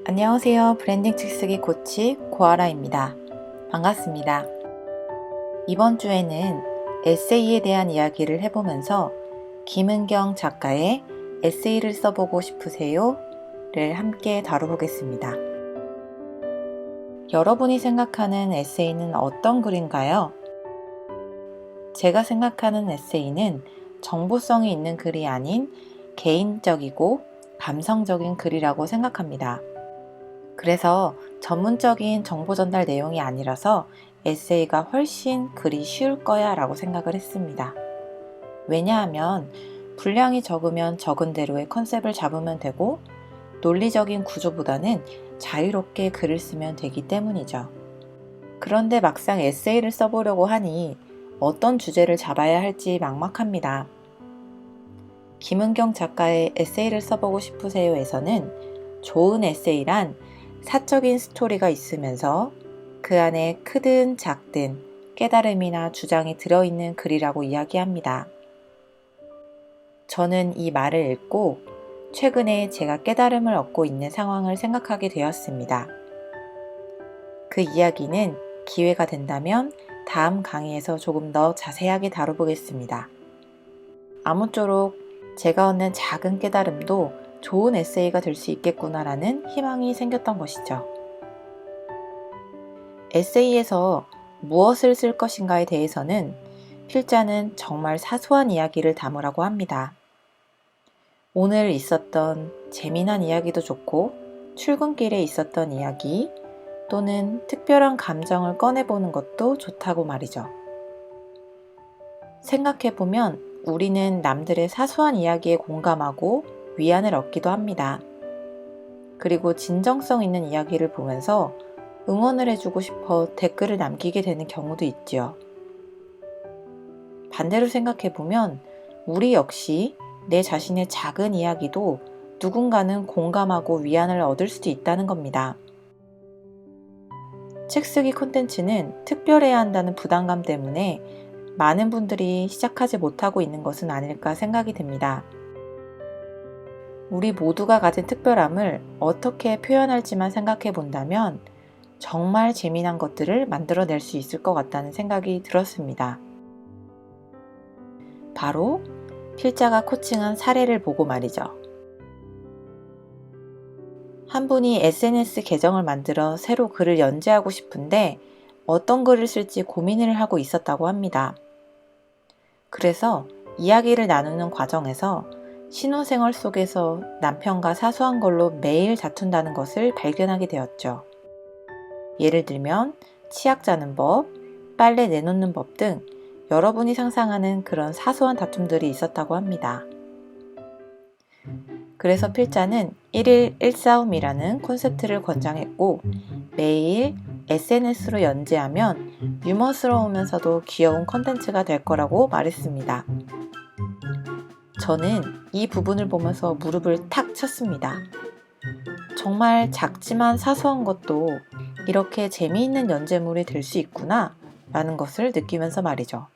안녕하세요. 브랜딩 책쓰기 코치 고아라입니다. 반갑습니다. 이번 주에는 에세이에 대한 이야기를 해보면서 김은경 작가의 에세이를 써보고 싶으세요? 를 함께 다뤄보겠습니다. 여러분이 생각하는 에세이는 어떤 글인가요? 제가 생각하는 에세이는 정보성이 있는 글이 아닌 개인적이고 감성적인 글이라고 생각합니다. 그래서 전문적인 정보 전달 내용이 아니라서 에세이가 훨씬 글이 쉬울 거야 라고 생각을 했습니다. 왜냐하면 분량이 적으면 적은 대로의 컨셉을 잡으면 되고 논리적인 구조보다는 자유롭게 글을 쓰면 되기 때문이죠. 그런데 막상 에세이를 써보려고 하니 어떤 주제를 잡아야 할지 막막합니다. 김은경 작가의 에세이를 써보고 싶으세요에서는 좋은 에세이란 사적인 스토리가 있으면서 그 안에 크든 작든 깨달음이나 주장이 들어있는 글이라고 이야기합니다. 저는 이 말을 읽고 최근에 제가 깨달음을 얻고 있는 상황을 생각하게 되었습니다. 그 이야기는 기회가 된다면 다음 강의에서 조금 더 자세하게 다뤄보겠습니다. 아무쪼록 제가 얻는 작은 깨달음도 좋은 에세이가 될 수 있겠구나라는 희망이 생겼던 것이죠. 에세이에서 무엇을 쓸 것인가에 대해서는 필자는 정말 사소한 이야기를 담으라고 합니다. 오늘 있었던 재미난 이야기도 좋고 출근길에 있었던 이야기 또는 특별한 감정을 꺼내보는 것도 좋다고 말이죠. 생각해보면 우리는 남들의 사소한 이야기에 공감하고 위안을 얻기도 합니다. 그리고 진정성 있는 이야기를 보면서 응원을 해주고 싶어 댓글을 남기게 되는 경우도 있지요. 반대로 생각해보면 우리 역시 내 자신의 작은 이야기도 누군가는 공감하고 위안을 얻을 수도 있다는 겁니다. 책쓰기 콘텐츠는 특별해야 한다는 부담감 때문에 많은 분들이 시작하지 못하고 있는 것은 아닐까 생각이 듭니다. 우리 모두가 가진 특별함을 어떻게 표현할지만 생각해 본다면 정말 재미난 것들을 만들어낼 수 있을 것 같다는 생각이 들었습니다. 바로 필자가 코칭한 사례를 보고 말이죠. 한 분이 SNS 계정을 만들어 새로 글을 연재하고 싶은데 어떤 글을 쓸지 고민을 하고 있었다고 합니다. 그래서 이야기를 나누는 과정에서 신혼생활 속에서 남편과 사소한 걸로 매일 다툰다는 것을 발견하게 되었죠. 예를 들면 치약 짜는 법, 빨래 내놓는 법 등 여러분이 상상하는 그런 사소한 다툼들이 있었다고 합니다. 그래서 필자는 1일 1싸움이라는 콘셉트를 권장했고 매일 SNS로 연재하면 유머스러우면서도 귀여운 컨텐츠가 될 거라고 말했습니다. 저는 이 부분을 보면서 무릎을 탁 쳤습니다. 정말 작지만 사소한 것도 이렇게 재미있는 연재물이 될 수 있구나 라는 것을 느끼면서 말이죠.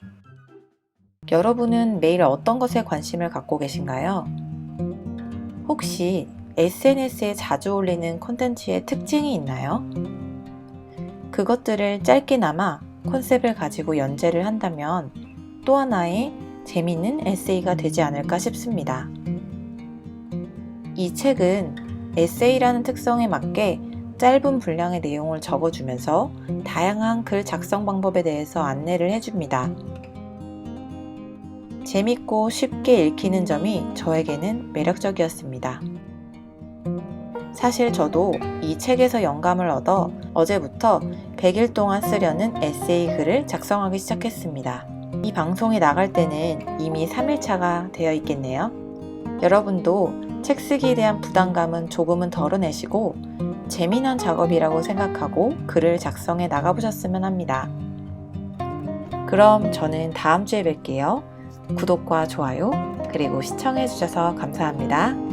여러분은 매일 어떤 것에 관심을 갖고 계신가요? 혹시 SNS에 자주 올리는 콘텐츠의 특징이 있나요? 그것들을 짧게나마 컨셉을 가지고 연재를 한다면 또 하나의 재미있는 에세이가 되지 않을까 싶습니다. 이 책은 에세이라는 특성에 맞게 짧은 분량의 내용을 적어주면서 다양한 글 작성 방법에 대해서 안내를 해줍니다. 재밌고 쉽게 읽히는 점이 저에게는 매력적이었습니다. 사실 저도 이 책에서 영감을 얻어 어제부터 100일 동안 쓰려는 에세이 글을 작성하기 시작했습니다. 이 방송이 나갈 때는 이미 3일차가 되어 있겠네요. 여러분도 책 쓰기에 대한 부담감은 조금은 덜어내시고 재미난 작업이라고 생각하고 글을 작성해 나가보셨으면 합니다. 그럼 저는 다음 주에 뵐게요. 구독과 좋아요 그리고 시청해주셔서 감사합니다.